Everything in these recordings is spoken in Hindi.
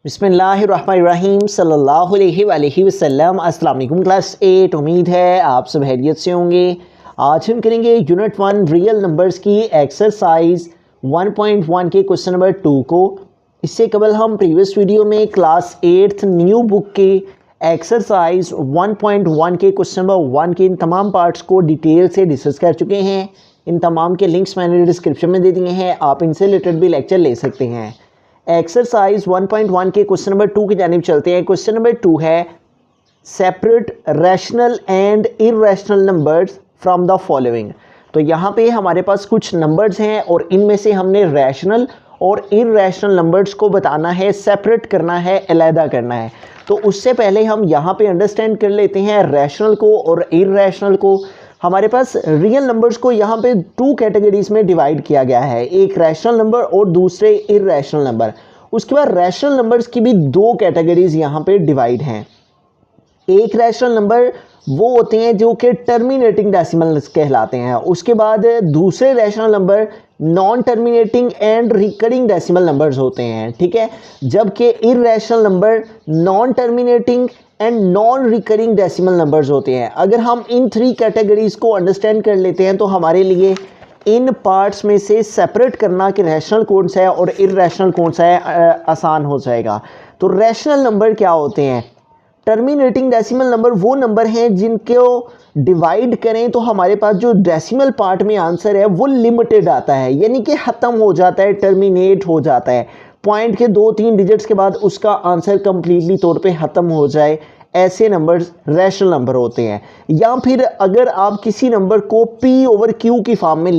बिस्मिल्लाहिर्रहमानिर्रहीम सल्लल्लाहु अलैहि वसल्लम। अस्सलाम वालेकुम क्लास 8। उम्मीद है आप सब खैरियत से होंगे। आज हम करेंगे यूनिट 1 रियल नंबर्स की एक्सरसाइज 1.1 के क्वेश्चन नंबर 2 को। इससे कबल हम प्रीवियस वीडियो में क्लास 8th न्यू बुक के एक्सरसाइज 1.1 के क्वेश्चन नंबर 1 के इन तमाम पार्ट्स को डिटेल से डिस्कस कर चुके हैं। इन तमाम के लिंक्स मैंने डिस्क्रिप्शन में दे दिए हैं, आप इनसे रिलेटेड भी लेक्चर ले सकते हैं। एक्सरसाइज 1.1 के क्वेश्चन नंबर 2 की जानिब चलते हैं। क्वेश्चन नंबर 2 है separate rational and irrational numbers from the following. तो यहाँ पे हमारे पास कुछ नंबर्स हैं और इनमें से हमने रैशनल और इररेशनल नंबर्स को बताना है, सेपरेट करना है, अलहदा करना है। तो उससे पहले हम यहाँ पे अंडरस्टैंड कर लेते हैं रैशनल को और इररेशनल को। हमारे पास रियल नंबर्स को यहाँ पे 2 कैटेगरीज में डिवाइड किया गया है, एक रैशनल नंबर और दूसरे इररेशनल नंबर। उसके बाद रैशनल नंबर्स की भी 2 कैटेगरीज यहाँ पे डिवाइड हैं। एक रैशनल नंबर वो होते हैं जो कि टर्मिनेटिंग डेसिमल्स कहलाते हैं। उसके बाद दूसरे rational number non terminating and recurring decimal numbers होते हैं, ठीक है। जबकि irrational number non terminating and non recurring decimal numbers होते हैं। अगर हम इन 3 कैटेगरीज को अंडरस्टैंड कर लेते हैं तो हमारे लिए इन पार्ट्स में से सेपरेट करना कि रैशनल कौन सा है और इररेशनल कौन सा है आसान हो जाएगा। तो रैशनल नंबर क्या होते हैं? टर्मिनेटिंग डेसिमल नंबर वो नंबर हैं जिनको डिवाइड करें तो हमारे पास जो डेसिमल पार्ट में आंसर है वो लिमिटेड आता है, यानी कि ख़त्म हो जाता है, टर्मिनेट हो जाता है। पॉइंट के 2-3 डिजिट्स के बाद उसका आंसर कंप्लीटली तौर पे ख़त्म हो जाए, ऐसे नंबर्स रैशनल नंबर होते हैं। या फिर अगर आप किसी नंबर को P/Q की फॉर्म में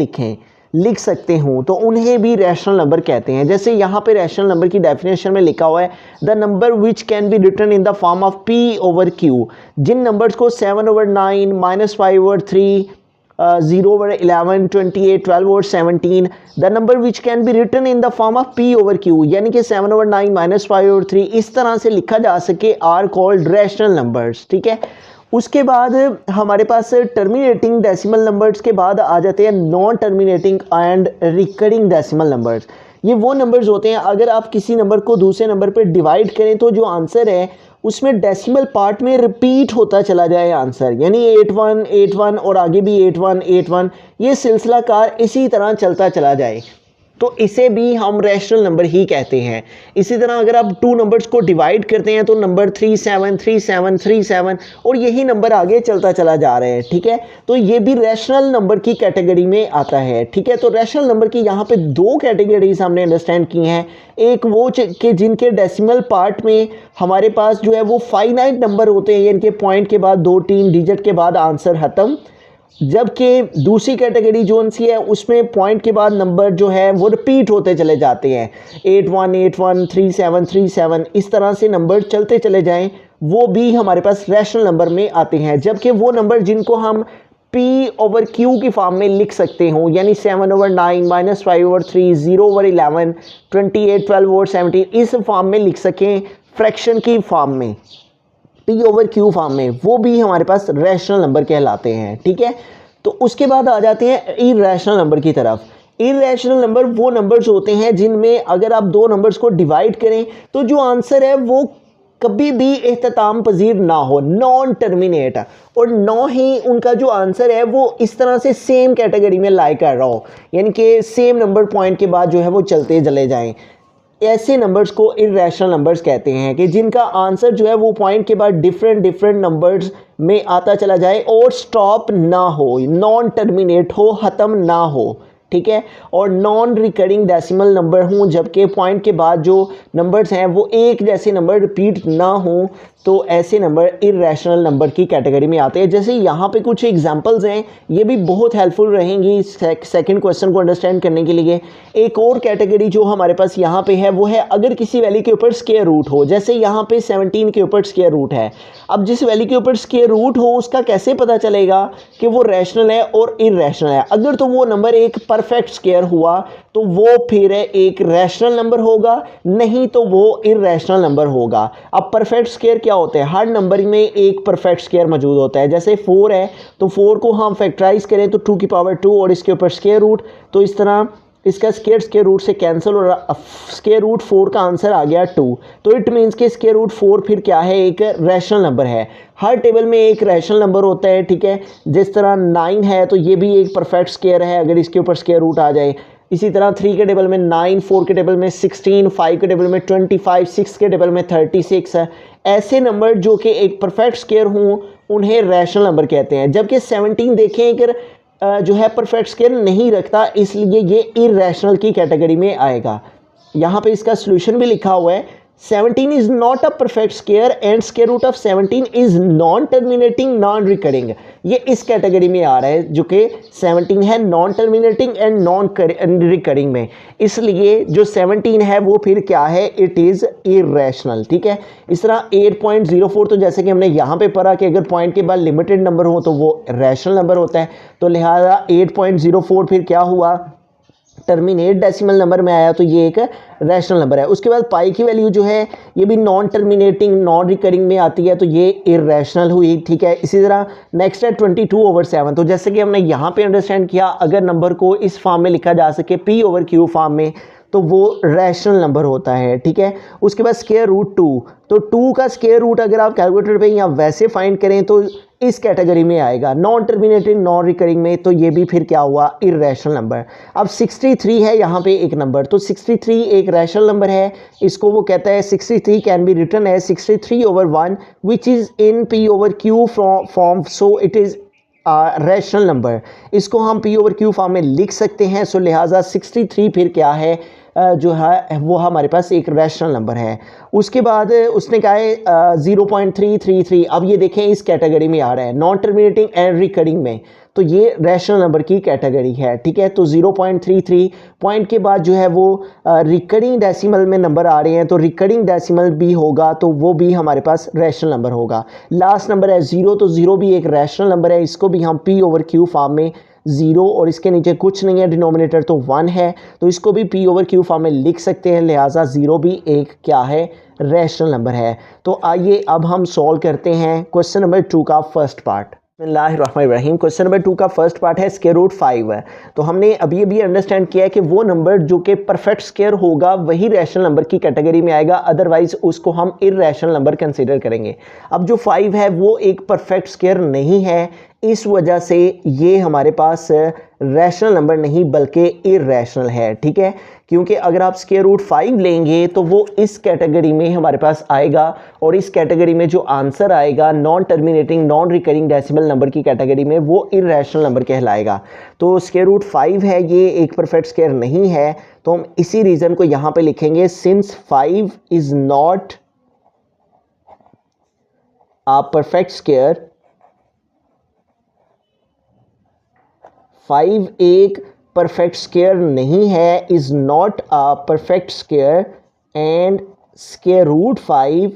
लिख सकते हो तो उन्हें भी रैशनल नंबर कहते हैं। जैसे यहाँ पे रैशनल नंबर की डेफिनेशन में लिखा हुआ है the number which can be written in the form of P/Q। जिन नंबर्स को 7/9, -5/3, 0/11, 28, 12/17, the number which can be written in the form of P/Q, यानी कि 7/9, -5/3 इस तरह से लिखा जा सके, आर कॉल्ड रैशनल नंबर्स, ठीक है। उसके बाद हमारे पास टर्मिनेटिंग डेसिमल नंबर्स के बाद आ जाते हैं non terminating and recurring decimal numbers. ये वो नंबर्स होते हैं अगर आप किसी नंबर को दूसरे नंबर पर डिवाइड करें तो जो आंसर है उसमें डेसिमल पार्ट में रिपीट होता चला जाए आंसर, यानी 81 81 और आगे भी 81 81, ये सिलसिला कार इसी तरह चलता चला जाए, तो इसे भी हम रैशनल नंबर ही कहते हैं। इसी तरह अगर आप 2 नंबर्स को डिवाइड करते हैं तो नंबर 37 37 37 और यही नंबर आगे चलता चला जा रहा है, ठीक है। तो ये भी रैशनल नंबर की कैटेगरी में आता है, ठीक है। तो रैशनल नंबर की यहाँ पे 2 कैटेगरीज हमने अंडरस्टैंड की हैं। एक वो कि जिनके डेसिमल पार्ट में हमारे पास जो है वो फाइनाइट नंबर होते हैं, यानी कि पॉइंट के बाद 2-3 डिजिट के बाद आंसर ख़त्म। जबकि दूसरी कैटेगरी जोन सी है उसमें पॉइंट के बाद नंबर जो है वो रिपीट होते चले जाते हैं, 81 81 37 37 इस तरह से नंबर चलते चले जाएं, वो भी हमारे पास रैशनल नंबर में आते हैं। जबकि वो नंबर जिनको हम P/Q की फॉर्म में लिख सकते हो, यानी 7/9, -5/3, 0/11, 28, 12/17 इस फॉर्म में लिख सकें, फ्रैक्शन की फॉर्म में, P/Q फॉर्म में, वो भी हमारे पास रैशनल नंबर कहलाते हैं, ठीक है। तो उसके बाद आ जाते हैं इररेशनल नंबर की तरफ। इररेशनल नंबर वो नंबर्स होते हैं जिनमें अगर आप 2 नंबर्स को डिवाइड करें तो जो आंसर है वो कभी भी इख्तिताम पजीर ना हो, नॉन टर्मिनेट, और ना ही उनका जो आंसर है वो इस तरह से सेम कैटेगरी में लाई कर रहा हो, यानी कि सेम नंबर पॉइंट के बाद जो है वो चलते चले जाएं। ऐसे नंबर्स को इररेशनल नंबर्स कहते हैं कि जिनका आंसर जो है वो पॉइंट के बाद डिफरेंट नंबर्स में आता चला जाए और स्टॉप ना हो, नॉन टर्मिनेट हो, ख़त्म ना हो, ठीक है। और नॉन रिकरिंग डेसिमल नंबर हों, जबकि पॉइंट के बाद जो नंबर्स हैं वो एक जैसे नंबर रिपीट ना हों, तो ऐसे नंबर इररेशनल नंबर की कैटेगरी में आते हैं। जैसे यहाँ पे कुछ एग्जांपल्स हैं, ये भी बहुत हेल्पफुल रहेंगी सेकंड क्वेश्चन को अंडरस्टैंड करने के लिए। एक और कैटेगरी जो हमारे पास यहाँ पे है वो है अगर किसी वैल्यू के ऊपर स्क्वायर रूट हो। जैसे यहाँ पे 17 के ऊपर स्क्वायर रूट है, अब जिस वैल्यू के ऊपर स्क्वायर रूट हो उसका कैसे पता चलेगा कि वो रैशनल है और इररेशनल है? अगर तो वो नंबर एक परफेक्ट स्क्वायर हुआ तो वो फिर एक रैशनल नंबर होगा, नहीं तो वो इररेशनल नंबर होगा। अब परफेक्ट स्क्वायर क्या होते हैं? हर नंबर में एक परफेक्ट स्क्वायर मौजूद होता है। जैसे 4 है तो 4 को हम फैक्टराइज करें तो 2 की पावर 2 और इसके ऊपर स्क्वायर रूट, तो इस तरह इसका स्क्वायर रूट से कैंसिल और स्क्वायर रूट 4 का आंसर आ गया 2। तो इट मीन्स कि स्क्वायर रूट 4 फिर क्या है, एक रैशनल नंबर है। हर टेबल में एक रैशनल नंबर होता है, ठीक है। जिस तरह 9 है तो ये भी एक परफेक्ट स्क्वायर है अगर इसके ऊपर स्क्वायर रूट आ जाए। इसी तरह 3 के टेबल में 9, 4 के टेबल में 16, 5 के टेबल में 25, 6 के टेबल में 36 है। ऐसे नंबर जो कि एक परफेक्ट स्क्वायर हों उन्हें रैशनल नंबर कहते हैं। जबकि 17 देखें अगर जो है परफेक्ट स्क्वायर नहीं रखता, इसलिए ये इररेशनल की कैटेगरी में आएगा। यहाँ पे इसका सॉल्यूशन भी लिखा हुआ है, 17 is not a perfect square and square root of 17 is non terminating non recurring. ये इस कैटेगरी में आ रहा है जो कि 17 है non terminating and non recurring में, इसलिए जो 17 है वो फिर क्या है, इट इज़ इररेशनल, ठीक है। इस तरह 8.04 तो जैसे कि हमने यहाँ पे पढ़ा कि अगर पॉइंट के बाद लिमिटेड नंबर हो तो वो रैशनल नंबर होता है, तो लिहाजा 8.04 फिर क्या हुआ, टर्मिनेट डेसिमल नंबर में आया, तो ये एक रैशनल नंबर है। उसके बाद पाई की वैल्यू जो है ये भी नॉन टर्मिनेटिंग नॉन रिकरिंग में आती है, तो ये इररेशनल हुई, ठीक है। इसी तरह नेक्स्ट है 22/7। तो जैसे कि हमने यहाँ पे अंडरस्टैंड किया, अगर नंबर को इस फॉर्म में लिखा जा सके P/Q फॉर्म में, तो वो रैशनल नंबर होता है, ठीक है। उसके बाद स्क्वायर रूट 2, तो 2 का स्क्वायर रूट अगर आप कैलकुलेटर पे या वैसे फाइंड करें तो इस कैटेगरी में आएगा, नॉन टर्मिनेटिंग नॉन रिकरिंग में, तो ये भी फिर क्या हुआ, इररेशनल नंबर। अब 63 है यहाँ पे एक नंबर, तो 63 एक रैशनल नंबर है। इसको वो कहता है 63 can be written as 63/1 which is in P/Q form, so it is rational number. इसको हम P/Q फॉर्म में लिख सकते हैं, सो लिहाजा 63 फिर क्या है, जो है वो हमारे पास एक रैशनल नंबर है। उसके बाद उसने कहा है 0.333। अब ये देखें इस कैटेगरी में आ रहा है, नॉन टर्मिनेटिंग एंड रिकरिंग में, तो ये रैशनल नंबर की कैटेगरी है, ठीक है। तो 0.33 पॉइंट के बाद जो है वो रिकरिंग डेसिमल में नंबर आ रहे हैं, तो रिकरिंग डेसिमल भी होगा तो वो भी हमारे पास रैशनल नंबर होगा। लास्ट नंबर है 0, तो 0 भी एक रैशनल नंबर है, इसको भी हम P/Q फॉर्म में 0 और इसके नीचे कुछ नहीं है, डिनोमिनेटर तो 1 है, तो इसको भी P/Q फॉर्म में लिख सकते हैं, लिहाजा 0 भी एक क्या है, रैशनल नंबर है। तो आइए अब हम सॉल्व करते हैं क्वेश्चन नंबर 2 का फर्स्ट पार्ट। बिस्मिल्लाहिर्रहमानिर्रहीम। क्वेश्चन नंबर 2 का फर्स्ट पार्ट है स्क्वायर रूट 5 है। तो हमने अभी अंडरस्टैंड किया है कि वो नंबर जो कि परफेक्ट स्क्वायर होगा वही रैशनल नंबर की कैटेगरी में आएगा, अदरवाइज उसको हम इररेशनल नंबर कंसीडर करेंगे। अब जो 5 है वो एक परफेक्ट स्क्वायर नहीं है, इस वजह से ये हमारे पास रैशनल नंबर नहीं बल्कि इररेशनल है, ठीक है। क्योंकि अगर आप स्क्वायर रूट 5 लेंगे तो वो इस कैटेगरी में हमारे पास आएगा, और इस कैटेगरी में जो आंसर आएगा non terminating non recurring decimal number की कैटेगरी में, वो इररेशनल नंबर कहलाएगा। तो स्क्वायर रूट 5 है, ये एक परफेक्ट स्क्वायर नहीं है, तो हम इसी रीज़न को यहाँ पे लिखेंगे, since 5 is not a perfect square, 5 एक परफेक्ट स्क्वायर नहीं है, is not a perfect square, and square root 5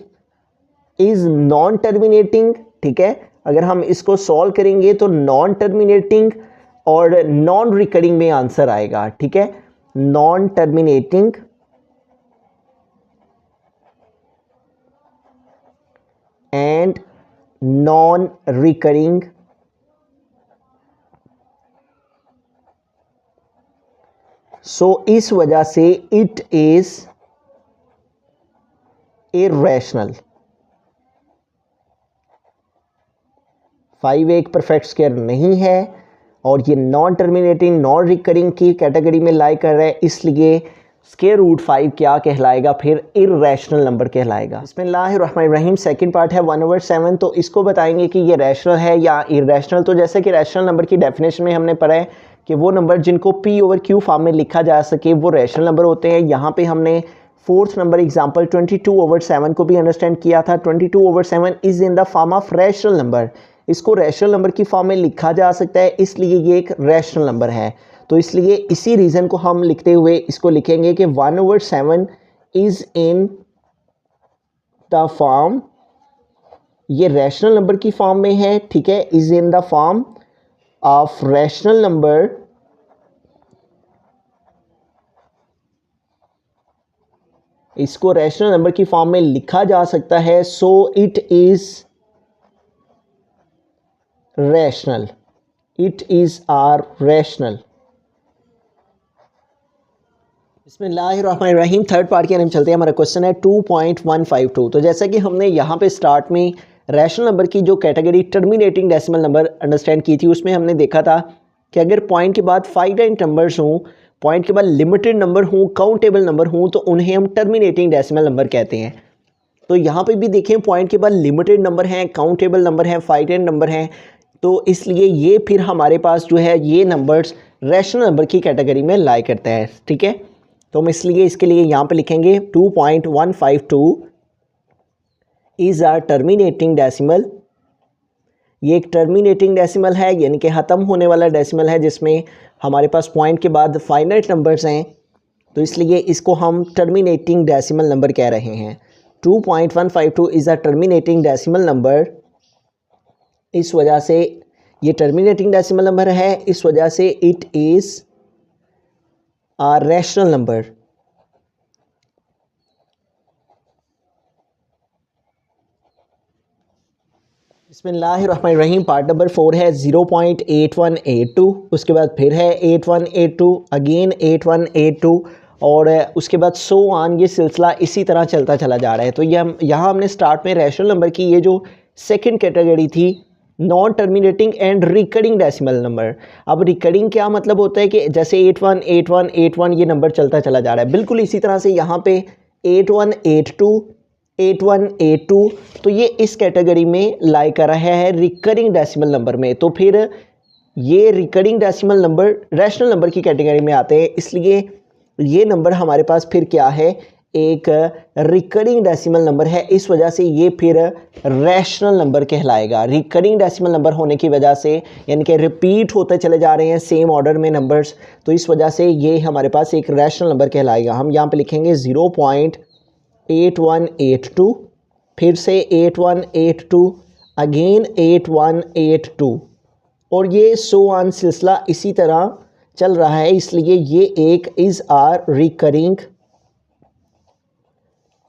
is non terminating, ठीक है। अगर हम इसको सॉल्व करेंगे तो नॉन टर्मिनेटिंग और नॉन रिकरिंग में आंसर आएगा, ठीक है। Non terminating and non recurring, so इस वजह से इट इज इररेशनल। 5 एक परफेक्ट स्क्वायर नहीं है और ये नॉन टर्मिनेटिंग नॉन रिकरिंग की कैटेगरी में लाई कर रहा है, इसलिए स्क्वायर रूट 5 क्या कहलाएगा, फिर इररेशनल नंबर कहलाएगा। बिस्मिल्लाहिर्रहमानिर्रहीम। सेकंड पार्ट है 1/7। तो इसको बताएंगे कि ये रैशनल है या इररेशनल। तो जैसे कि रैशनल नंबर की डेफिनेशन में हमने पढ़ा है कि वो नंबर जिनको P/Q फॉर्म में लिखा जा सके वो रैशनल नंबर होते हैं। यहाँ पे हमने फोर्थ नंबर एग्जांपल 22/7 को भी अंडरस्टैंड किया था। 22/7 is in the form of rational number, इसको रैशनल नंबर की फॉर्म में लिखा जा सकता है, इसलिए ये एक रैशनल नंबर है। तो इसलिए इसी रीज़न को हम लिखते हुए इसको लिखेंगे कि 1/7 इज इन द फॉर्म, ये रैशनल नंबर की फॉर्म में है, ठीक है, is in the form of rational number इसको रैशनल नंबर की फॉर्म में लिखा जा सकता है, so it is rational, it is are rational. बिस्मिल्लाहिर्रहमानिर्रहीम। थर्ड पार्ट के हम चलते हैं। हमारा क्वेश्चन है 2.152। तो जैसा कि हमने यहाँ पे स्टार्ट में रैशनल नंबर की जो category terminating decimal number understand की थी, उसमें हमने देखा था कि अगर पॉइंट के बाद फाइनाइट नंबर्स हों, पॉइंट के बाद लिमिटेड नंबर हों, काउंटेबल नंबर हों, तो उन्हें हम टर्मिनेटिंग डेसिमल नंबर कहते हैं। तो यहाँ पे भी देखें, पॉइंट के बाद लिमिटेड नंबर हैं, काउंटेबल नंबर हैं, फाइनाइट नंबर हैं, तो इसलिए ये फिर हमारे पास जो है ये नंबर्स रैशनल नंबर की कैटेगरी में लाई करता है। ठीक है, तो हम इसलिए इसके लिए यहाँ पे लिखेंगे 2.152 इज़ अ टर्मिनेटिंग डेसिमल। ये एक टर्मिनेटिंग डेसिमल है, यानी कि ख़त्म होने वाला डेसिमल है, जिसमें हमारे पास पॉइंट के बाद फाइनाइट नंबर्स हैं, तो इसलिए इसको हम टर्मिनेटिंग डेसिमल नंबर कह रहे हैं। 2.152 is a terminating decimal number. इस वजह से ये टर्मिनेटिंग डेसिमल नंबर है, इस वजह से it is a rational number। बिस्मिल्लाहिर्रहमानिर्रहीम। पार्ट नंबर 4 है 0.8182, उसके बाद फिर है 8182, अगेन 8182, और उसके बाद सो ऑन। ये सिलसिला इसी तरह चलता चला जा रहा है। तो ये यहाँ हमने स्टार्ट में रैशनल नंबर की ये जो सेकंड कैटेगरी थी, non terminating and recurring decimal number. अब रिकरिंग क्या मतलब होता है कि जैसे 818181 ये नंबर चलता चला जा रहा है, बिल्कुल इसी तरह से यहाँ पे 8182 8182, तो ये इस कैटेगरी में लाई कर रहा है रिकरिंग डेसिमल नंबर में। तो फिर ये recurring decimal number rational number की कैटेगरी में आते हैं, इसलिए ये नंबर हमारे पास फिर क्या है, एक रिकरिंग डेसिमल नंबर है। इस वजह से ये फिर रैशनल नंबर कहलाएगा। रिकरिंग डेसिमल नंबर होने की वजह से, यानी कि रिपीट होते चले जा रहे हैं सेम ऑर्डर में नंबर्स, तो इस वजह से ये हमारे पास एक रैशनल नंबर कहलाएगा। हम यहाँ पे लिखेंगे 0.8182, फिर से 8182, अगेन 8182, और ये सो ऑन सिलसिला इसी तरह चल रहा है, इसलिए ये एक इज़ आर रिकरिंग,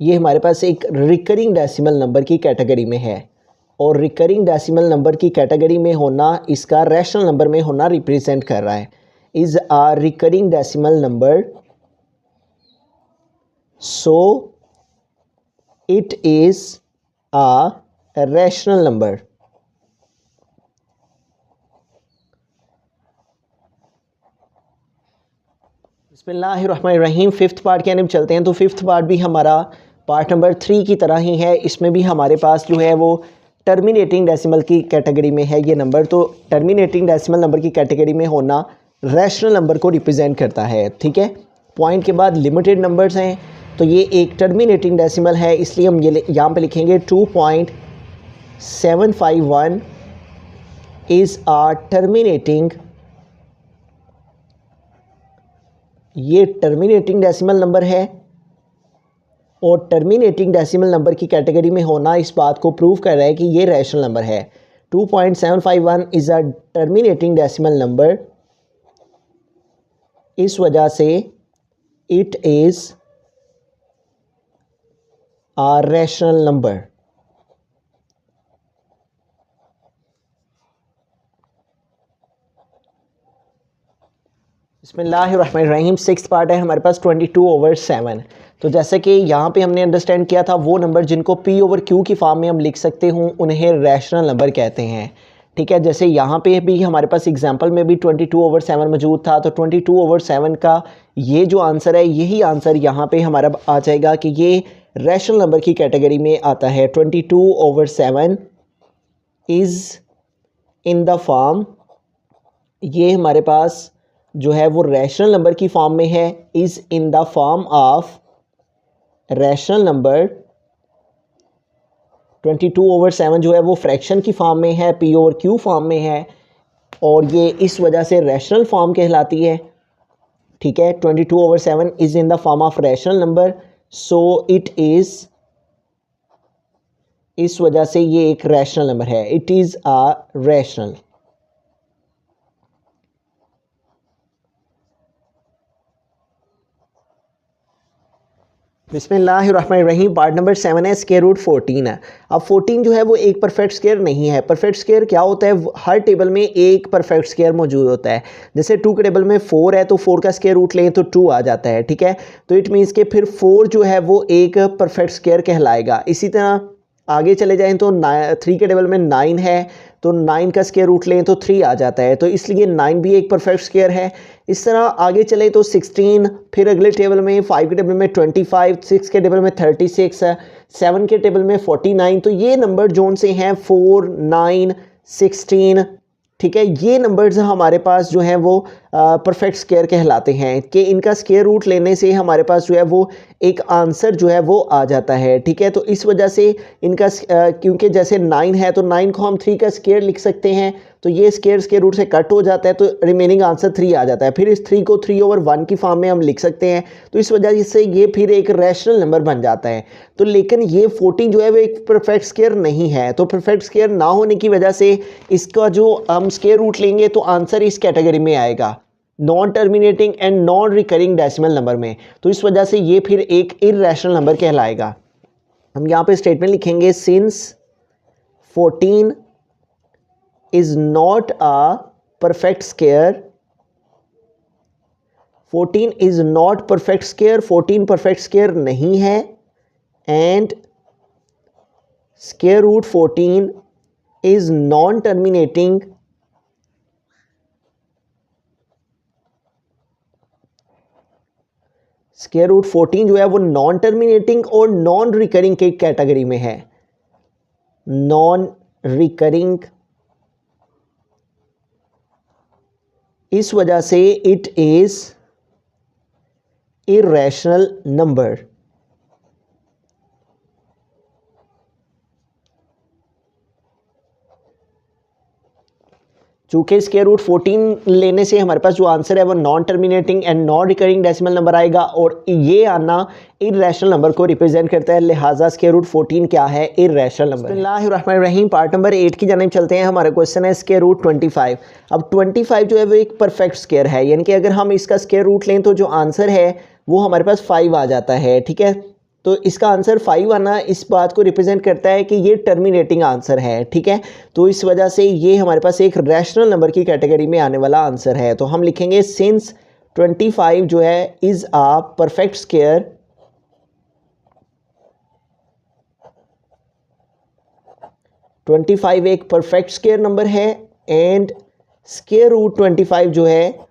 ये हमारे पास एक रिकरिंग डेसिमल नंबर की कैटेगरी में है। और रिकरिंग डेसिमल नंबर की कैटेगरी में होना, इसका रैशनल नंबर में होना रिप्रेजेंट कर रहा है। Is a recurring decimal number, so it is a rational number. बिस्मिल्लाहिर्रहमानिर्रहीम। फिफ्थ पार्ट के अंदर चलते हैं। तो फिफ्थ पार्ट भी हमारा पार्ट नंबर 3 की तरह ही है। इसमें भी हमारे पास जो है वो टर्मिनेटिंग डेसिमल की कैटेगरी में है ये नंबर। तो टर्मिनेटिंग डेसिमल नंबर की कैटेगरी में होना रैशनल नंबर को रिप्रेजेंट करता है। ठीक है, पॉइंट के बाद लिमिटेड नंबर्स हैं, तो ये एक टर्मिनेटिंग डेसिमल है, इसलिए हम ये यहाँ पे लिखेंगे 2.751 इज़ आ टर्मिनेटिंग, ये टर्मिनेटिंग डेसिमल नंबर है। और टर्मिनेटिंग डेसिमल नंबर की कैटेगरी में होना इस बात को प्रूव कर रहा है कि ये रैशनल नंबर है। 2.751 is a terminating decimal number, इस वजह से it is a rational number. बिस्मिल्लाहिर्रहमानिर्रहीम। सिक्स्थ पार्ट है हमारे पास 22/7। तो जैसे कि यहाँ पे हमने अंडरस्टैंड किया था, वो नंबर जिनको P ओवर Q की फॉर्म में हम लिख सकते हूँ उन्हें रैशनल नंबर कहते हैं। ठीक है, जैसे यहाँ पे भी हमारे पास एग्जांपल में भी 22/7 मौजूद था, तो 22/7 का ये जो आंसर है, यही आंसर यहाँ पे हमारा आ जाएगा कि ये रैशनल नंबर की कैटेगरी में आता है। 22/7 इज़ इन द फॉर्म, ये हमारे पास जो है वो रैशनल नंबर की फॉर्म में है। Is in the form of rational number. 22/7 जो है वो फ्रैक्शन की फॉर्म में है, P ओवर Q फॉर्म में है, और ये इस वजह से रैशनल फॉर्म कहलाती है। ठीक है, 22/7 is in the form of rational number, so it is, इस वजह से ये एक रैशनल नंबर है। It is a rational. बिस्मिल्लाहिर्रहमानिर्रहीम। पार्ट नंबर 7 है, स्क्वायर रूट 14 है। अब 14 जो है वो एक परफेक्ट स्क्वायर नहीं है। परफेक्ट स्क्वायर क्या होता है, हर टेबल में एक परफेक्ट स्क्वायर मौजूद होता है। जैसे 2 के टेबल में 4 है तो 4 का स्क्वायर रूट लें तो 2 आ जाता है, ठीक है। तो इट मीन्स के फिर 4 जो है वो एक परफेक्ट स्क्वायर कहलाएगा। इसी तरह आगे चले जाएँ तो 3 के टेबल में 9 है तो 9 का स्क्वायर रूट लें तो 3 आ जाता है, तो इसलिए 9 भी एक परफेक्ट स्क्वायर है। इस तरह आगे चले तो 16, फिर अगले टेबल में 5 के टेबल में 25, 6 के टेबल में 36 है, 7 के टेबल में 49। तो ये नंबर जोन से हैं 4, 9, 16, ठीक है। ये नंबर्स हमारे पास जो हैं वो परफेक्ट स्क्वायर कहलाते हैं कि इनका स्क्वायर रूट लेने से हमारे पास जो है वो एक आंसर जो है वो आ जाता है, ठीक है। तो इस वजह से इनका क्योंकि जैसे 9 है तो 9 को हम 3 का स्क्वायर लिख सकते हैं, तो ये स्क्वायर रूट से कट हो जाता है तो रिमेनिंग आंसर 3 आ जाता है। फिर इस 3 को 3/1 की फॉर्म में हम लिख सकते हैं, तो इस वजह से ये फिर एक रैशनल नंबर बन जाता है। तो लेकिन ये 14 जो है वो एक परफेक्ट स्क्वायर नहीं है, तो परफेक्ट स्क्वायर ना होने की वजह से इसका जो हम स्क्वायर रूट लेंगे तो आंसर इस कैटेगरी में आएगा, non terminating and non recurring decimal number में। तो इस वजह से ये फिर एक इररेशनल नंबर कहलाएगा। हम यहाँ पे स्टेटमेंट लिखेंगे, since 14 is not a perfect square, 14 is not perfect square, 14 perfect square नहीं है, and square root 14 is non-terminating, square root 14 जो है वो नॉन टर्मिनेटिंग और नॉन रिकरिंग के कैटेगरी में है, नॉन रिकरिंग। इस वजह से इट इज इररेशनल नंबर। चूंकि स्क्वायर रूट 14 लेने से हमारे पास जो आंसर है वो non terminating and non recurring decimal number आएगा और ये आना इररेशनल नंबर को रिप्रेजेंट करता है, लिहाजा स्क्वायर रूट 14 क्या है, इररेशनल नंबर। बिस्मिल्लाहिर्रहमानिर्रहीम। पार्ट नंबर 8 की जानिब चलते हैं। हमारा क्वेश्चन है स्क्वायर रूट 25। अब 25 जो है वो एक परफेक्ट स्क्वायर है, यानी कि अगर हम इसका स्क्वायर रूट लें तो जो आंसर है वो हमारे पास 5 आ जाता है, ठीक है। तो इसका आंसर 5 आना इस बात को रिप्रेजेंट करता है कि ये टर्मिनेटिंग आंसर है, ठीक है। तो इस वजह से ये हमारे पास एक रैशनल नंबर की कैटेगरी में आने वाला आंसर है। तो हम लिखेंगे सिंस 25 जो है इज आ परफेक्ट स्क्वायर, एक परफेक्ट स्क्वायर नंबर है, एंड स्क्वायर रूट 25 जो है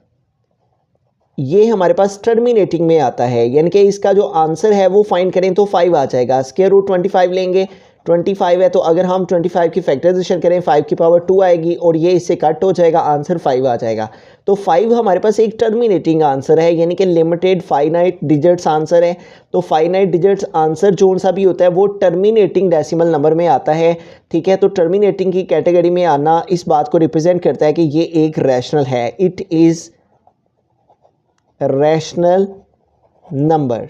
ये हमारे पास टर्मिनेटिंग में आता है, यानी कि इसका जो आंसर है वो फाइंड करें तो 5 आ जाएगा। स्क्वायर रूट 25 लेंगे, 25 है तो अगर हम 25 की फैक्टराइजेशन करें 5 की पावर 2 आएगी और ये इससे कट हो जाएगा, आंसर 5 आ जाएगा। तो 5 हमारे पास एक टर्मिनेटिंग आंसर है, यानी कि लिमिटेड फाइनाइट डिजिट्स आंसर है। तो फाइनाइट डिजिट्स आंसर जो सा भी होता है वो टर्मिनेटिंग डेसिमल नंबर में आता है, ठीक है। तो टर्मिनेटिंग की कैटेगरी में आना इस बात को रिप्रेजेंट करता है कि ये एक रैशनल है, इट इज़ रैशनल नंबर।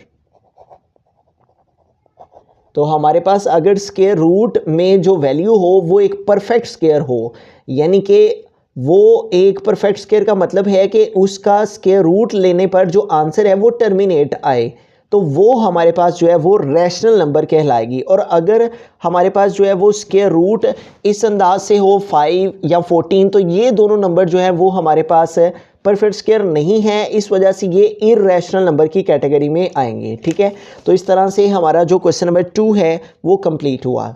तो हमारे पास अगर स्क्वायर रूट में जो वैल्यू हो वो एक परफेक्ट स्क्वायर हो, यानी कि वो एक परफेक्ट स्क्वायर का मतलब है कि उसका स्क्वायर रूट लेने पर जो आंसर है वो टर्मिनेट आए, तो वो हमारे पास जो है वो रैशनल नंबर कहलाएगी। और अगर हमारे पास जो है वो स्क्वायर रूट इस अंदाज से हो 5 या 14, तो ये दोनों नंबर जो है वो हमारे पास परफेक्ट स्क्वायर नहीं है, इस वजह से ये इररेशनल नंबर की कैटेगरी में आएंगे, ठीक है। तो इस तरह से हमारा जो क्वेश्चन नंबर 2 है वो कंप्लीट हुआ।